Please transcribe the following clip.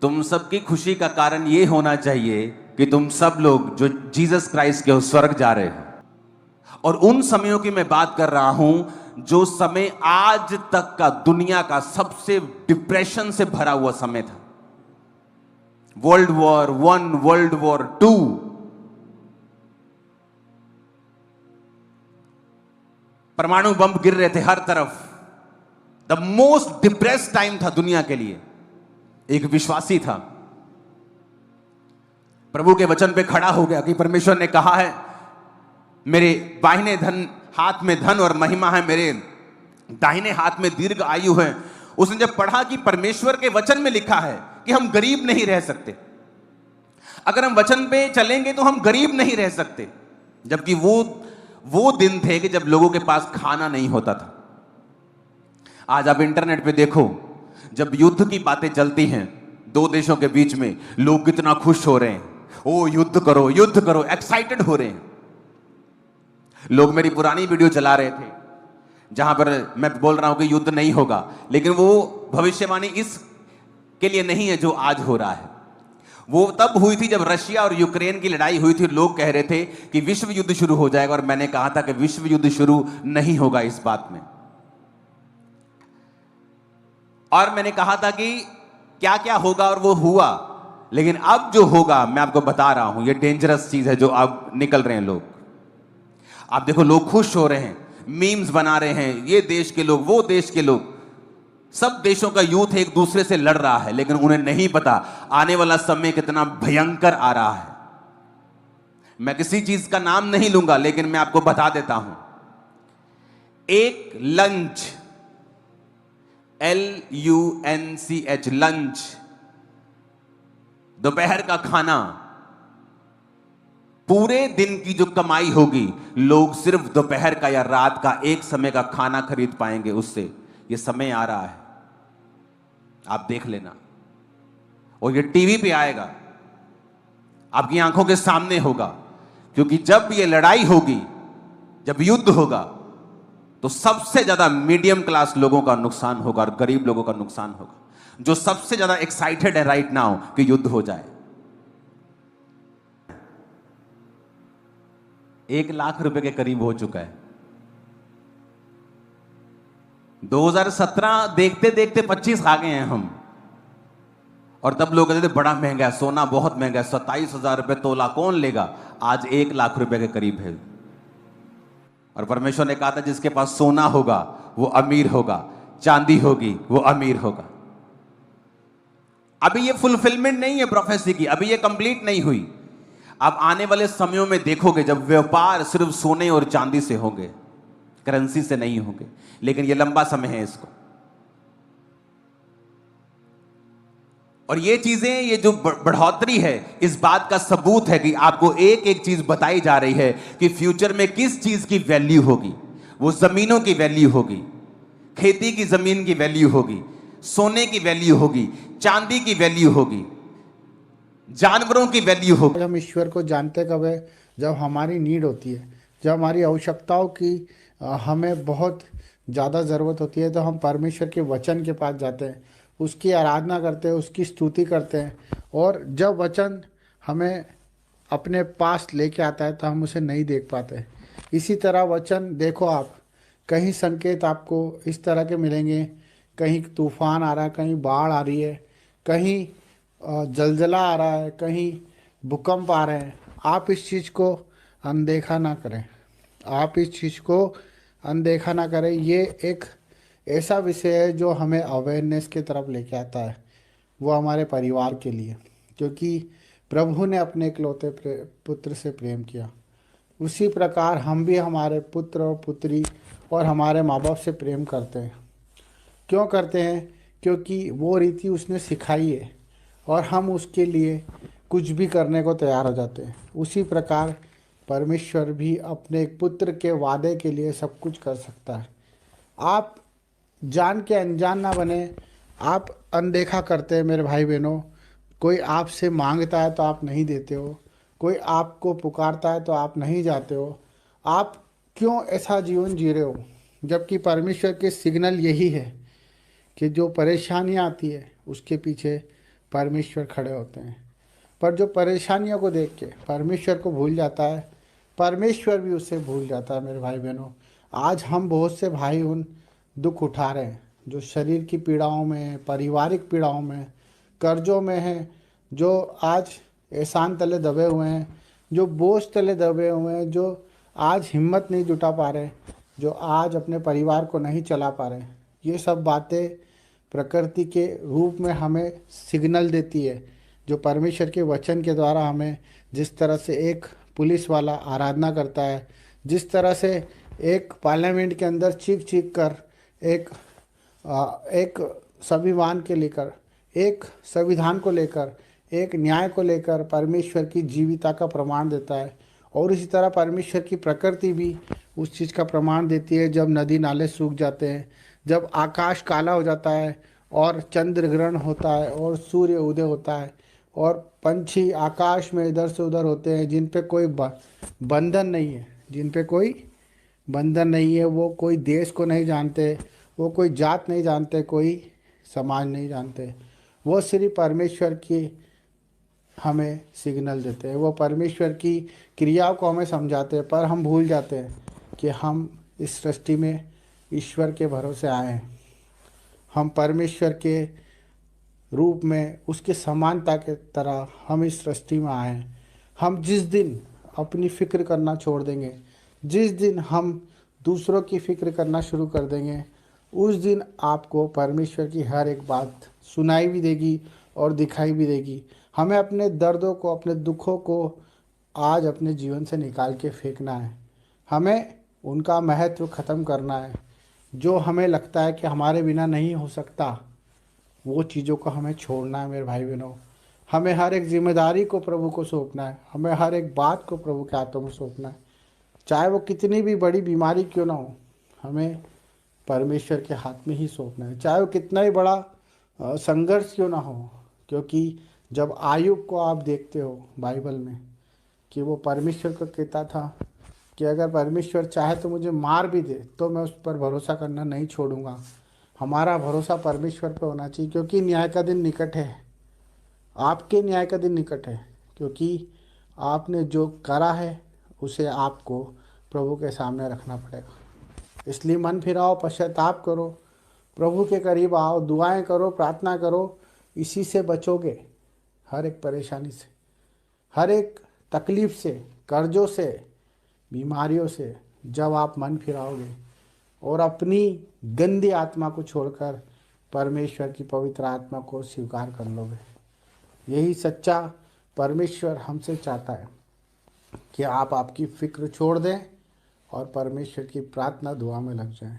तुम सबकी खुशी का कारण यह होना चाहिए कि तुम सब लोग जो जीसस क्राइस्ट के हो स्वर्ग जा रहे हो। और उन समयों की मैं बात कर रहा हूं जो समय आज तक का दुनिया का सबसे डिप्रेशन से भरा हुआ समय था। वर्ल्ड वॉर 1, वर्ल्ड वॉर 2, परमाणु बम गिर रहे थे हर तरफ। द मोस्ट डिप्रेस्ड टाइम था दुनिया के लिए। एक विश्वासी था, प्रभु के वचन पे खड़ा हो गया कि परमेश्वर ने कहा है मेरे बाहिने हाथ में धन और महिमा है, मेरे दाहिने हाथ में दीर्घ आयु है। उसने जब पढ़ा कि परमेश्वर के वचन में लिखा है कि हम गरीब नहीं रह सकते, अगर हम वचन पे चलेंगे तो हम गरीब नहीं रह सकते, जबकि वो दिन थे कि जब लोगों के पास खाना नहीं होता था। आज आप इंटरनेट पे देखो, जब युद्ध की बातें चलती हैं दो देशों के बीच में, लोग कितना खुश हो रहे हैं, ओ युद्ध करो युद्ध करो, एक्साइटेड हो रहे हैं। लोग मेरी पुरानी वीडियो चला रहे थे जहां पर मैं बोल रहा हूं कि युद्ध नहीं होगा, लेकिन वो भविष्यवाणी इस के लिए नहीं है जो आज हो रहा है। वो तब हुई थी जब रशिया और यूक्रेन की लड़ाई हुई थी। लोग कह रहे थे कि विश्व युद्ध शुरू हो जाएगा, और मैंने कहा था कि विश्व युद्ध शुरू नहीं होगा इस बात में। और मैंने कहा था कि क्या क्या होगा, और वो हुआ। लेकिन अब जो होगा मैं आपको बता रहा हूं, ये डेंजरस चीज है जो अब निकल रहे हैं लोग। आप देखो, लोग खुश हो रहे हैं, मीम्स बना रहे हैं, ये देश के लोग वो देश के लोग, सब देशों का यूथ एक दूसरे से लड़ रहा है, लेकिन उन्हें नहीं पता आने वाला समय कितना भयंकर आ रहा है। मैं किसी चीज का नाम नहीं लूंगा, लेकिन मैं आपको बता देता हूं, एक लंच, LUNCH, लंच, दोपहर का खाना, पूरे दिन की जो कमाई होगी लोग सिर्फ दोपहर का या रात का एक समय का खाना खरीद पाएंगे उससे। ये समय आ रहा है, आप देख लेना, और ये टीवी पे आएगा, आपकी आंखों के सामने होगा। क्योंकि जब ये लड़ाई होगी, जब युद्ध होगा, तो सबसे ज्यादा मीडियम क्लास लोगों का नुकसान होगा और गरीब लोगों का नुकसान होगा, जो सबसे ज्यादा एक्साइटेड है राइट नाउ कि युद्ध हो जाए। 1 लाख रुपए के करीब हो चुका है। 2017 देखते देखते 25 आ गए हैं हम, और तब लोग कहते थे बड़ा महंगा है, सोना बहुत महंगा है, 27,000 रुपए तोला कौन लेगा। आज 1 लाख रुपए के करीब है। और परमेश्वर ने कहा था जिसके पास सोना होगा वो अमीर होगा, चांदी होगी वो अमीर होगा। अभी ये फुलफिलमेंट नहीं है प्रोफेसी की, अभी ये कंप्लीट नहीं हुई। आप आने वाले समयों में देखोगे जब व्यापार सिर्फ सोने और चांदी से होंगे, करेंसी से नहीं होंगे। लेकिन ये लंबा समय है इसको। और ये चीजें, ये जो बढ़ोतरी है, इस बात का सबूत है कि आपको एक एक चीज बताई जा रही है कि फ्यूचर में किस चीज की वैल्यू होगी। वो जमीनों की वैल्यू होगी, खेती की जमीन की वैल्यू होगी, सोने की वैल्यू होगी, चांदी की वैल्यू होगी, जानवरों की वैल्यू होगी। हम ईश्वर को जानते कब है? जब हमारी नीड होती है, जब हमारी आवश्यकताओं की हमें बहुत ज़्यादा ज़रूरत होती है, तो हम परमेश्वर के वचन के पास जाते हैं, उसकी आराधना करते हैं, उसकी स्तुति करते हैं। और जब वचन हमें अपने पास लेके आता है तो हम उसे नहीं देख पाते। इसी तरह वचन देखो, आप कहीं संकेत आपको इस तरह के मिलेंगे, कहीं तूफान आ रहा है, कहीं बाढ़ आ रही है, कहीं जलजला आ रहा है, कहीं भूकंप आ रहे हैं। आप इस चीज़ को अनदेखा ना करें, आप इस चीज़ को अनदेखा ना करें। ये एक ऐसा विषय है जो हमें अवेयरनेस की तरफ लेके आता है, वो हमारे परिवार के लिए, क्योंकि प्रभु ने अपने इकलौते पुत्र से प्रेम किया, उसी प्रकार हम भी हमारे पुत्र और पुत्री और हमारे माँ बाप से प्रेम करते हैं। क्यों करते हैं? क्योंकि वो रीति उसने सिखाई है और हम उसके लिए कुछ भी करने को तैयार हो जाते हैं। उसी प्रकार परमेश्वर भी अपने एक पुत्र के वादे के लिए सब कुछ कर सकता है। आप जान के अनजान ना बने, आप अनदेखा करते हैं मेरे भाई बहनों। कोई आपसे मांगता है तो आप नहीं देते हो, कोई आपको पुकारता है तो आप नहीं जाते हो। आप क्यों ऐसा जीवन जी रहे हो? जबकि परमेश्वर के सिग्नल यही है कि जो परेशानियाँ आती है उसके पीछे परमेश्वर खड़े होते हैं। पर जो परेशानियों को देख के परमेश्वर को भूल जाता है, परमेश्वर भी उससे भूल जाता है। मेरे भाई बहनों, आज हम बहुत से भाई उन दुख उठा रहे हैं जो शरीर की पीड़ाओं में, पारिवारिक पीड़ाओं में, कर्जों में हैं, जो आज एहसान तले दबे हुए हैं, जो बोझ तले दबे हुए हैं, जो आज हिम्मत नहीं जुटा पा रहे, जो आज अपने परिवार को नहीं चला पा रहे। ये सब बातें प्रकृति के रूप में हमें सिग्नल देती है, जो परमेश्वर के वचन के द्वारा हमें, जिस तरह से एक पुलिस वाला आराधना करता है, जिस तरह से एक पार्लियामेंट के अंदर चीख चीख कर एक संविधान के लेकर, एक संविधान को लेकर, एक न्याय को लेकर परमेश्वर की जीविता का प्रमाण देता है। और इसी तरह परमेश्वर की प्रकृति भी उस चीज़ का प्रमाण देती है। जब नदी नाले सूख जाते हैं, जब आकाश काला हो जाता है और चंद्र ग्रहण होता है और सूर्य उदय होता है और पंछी आकाश में इधर से उधर होते हैं, जिन पे कोई बंधन नहीं है, जिन पे कोई बंधन नहीं है, वो कोई देश को नहीं जानते, वो कोई जात नहीं जानते, कोई समाज नहीं जानते, वो सिर्फ परमेश्वर की हमें सिग्नल देते हैं, वो परमेश्वर की क्रियाओं को हमें समझाते हैं। पर हम भूल जाते हैं कि हम इस सृष्टि में ईश्वर के भरोसे आए हैं। हम परमेश्वर के रूप में, उसके समानता के तरह हम इस सृष्टि में आए हैं। हम जिस दिन अपनी फ़िक्र करना छोड़ देंगे, जिस दिन हम दूसरों की फ़िक्र करना शुरू कर देंगे, उस दिन आपको परमेश्वर की हर एक बात सुनाई भी देगी और दिखाई भी देगी। हमें अपने दर्दों को, अपने दुखों को आज अपने जीवन से निकाल के फेंकना है। हमें उनका महत्व ख़त्म करना है। जो हमें लगता है कि हमारे बिना नहीं हो सकता, वो चीज़ों को हमें छोड़ना है। मेरे भाई बहनों, हमें हर एक जिम्मेदारी को प्रभु को सौंपना है। हमें हर एक बात को प्रभु के हाथों में सौंपना है, चाहे वो कितनी भी बड़ी बीमारी क्यों ना हो, हमें परमेश्वर के हाथ में ही सौंपना है। चाहे वो कितना ही बड़ा संघर्ष क्यों ना हो, क्योंकि जब आयुब को आप देखते हो बाइबल में कि वो परमेश्वर को कहता था कि अगर परमेश्वर चाहे तो मुझे मार भी दे तो मैं उस पर भरोसा करना नहीं छोड़ूंगा। हमारा भरोसा परमेश्वर पर होना चाहिए, क्योंकि न्याय का दिन निकट है। आपके न्याय का दिन निकट है, क्योंकि आपने जो करा है उसे आपको प्रभु के सामने रखना पड़ेगा। इसलिए मन फिराओ, पश्चाताप करो, प्रभु के करीब आओ, दुआएं करो, प्रार्थना करो। इसी से बचोगे, हर एक परेशानी से, हर एक तकलीफ से, कर्जों से, बीमारियों से। जब आप मन फिराओगे और अपनी गंदी आत्मा को छोड़कर परमेश्वर की पवित्र आत्मा को स्वीकार कर लोगे, यही सच्चा परमेश्वर हमसे चाहता है कि आप आपकी फिक्र छोड़ दें और परमेश्वर की प्रार्थना दुआ में लग जाएं।